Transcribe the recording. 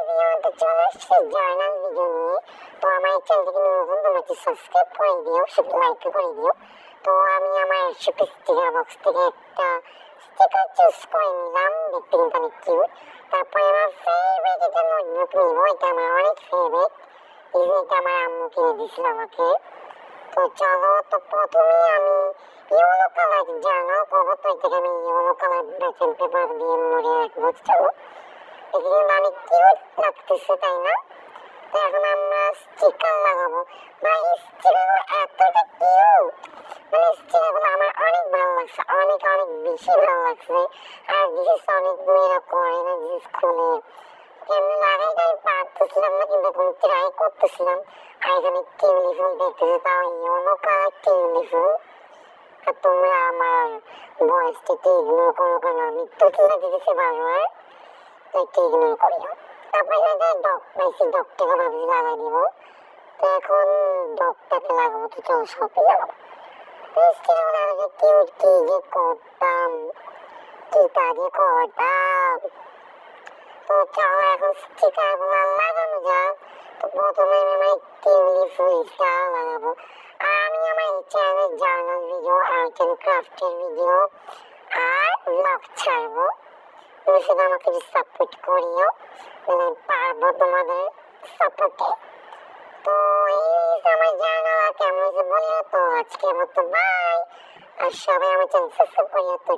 ভিডিওতে চলে আসছে জার্নাল ভিডিও নিয়ে। তো আমার এই চ্যানেলটিকে নতুন তোমরা একটু সাবস্ক্রাইব করে দিও, শুধু লাইক করে দিও। তো আমি আমার শপে স্টিকার বক্স থেকে একটা স্টিকার চুজ করে নিলাম, দেখতে কিন্তু অনেক কিউট। তারপরে আমার ফেভারিট একটা নোটবুক নিব, এটা আমার অনেক ফেভারিট, এই যে এটা আমার আম্মু কিনে দিয়েছিল আমাকে। তো চলো, তো প্রথমে আমি ইয়েলো কালার জার্নাল করবো, তো এটাকে আমি ইয়েলো কালার ব্যাকেন পেপার দিয়ে মুড়ে রাখবো। চলো, এটা কিন্তু অনেক কিউট লাগতেছে, তাই না? তো এখন আমরা স্টিকার লাগাবো। ভাই স্টিকারগুলো এতটা কিউট, মানে স্টিকারগুলো আমার অনেক ভালো লাগছে, অনেক অনেক বেশি ভালো লাগছে। আর বিশেষ অনেক মেয়েরা করে না, বিশেষ খুলে কেমনি লাগাইতে আমি পারতেছিলাম না, কিন্তু এখন ট্রাই করতেছিলাম। আর এখানে টিউলি ফুল দেখতেছি, তাও ইয়েলো কালার টিউলি ফুল। আর তোমরা আমার ভয়েসটিকে ইগনোর করো, কারণ আমি তো তুলে দিতেছি বারবার, তো একটু ইগনোর করিও। তারপরে এখানে ডগ পাইছি, ডগটাকে ভাবছি লাগাই দিব। তো এখন ডগটাকে লাগাবো, তো চলো সবই লাগাবো। স্টিকারগুলো আগে কিউট, কি যে করতাম, কি কাজে করতাম। তো চলো এখন স্টিকারগুলো লাগানো যাক। তো প্রথমে আমি আমার টিউলি ফুলটা লাগাবো। আর আমি আমার এই চ্যানেলে জার্নাল ভিডিও, আর্ট অ্যান্ড ক্রাফটের ভিডিও আর ব্লগ ছাড়বো। তুমি শুধু আমাকে সাপোর্ট করিও, মানে পারবো তোমাদের সাপোর্টে। তো এই আমার জার্নাল কেমন হয়েছে বললো। তো আজকের মতো বাই। আর সবাই আমার চ্যানেল সাবস্ক্রাইব করিও। তো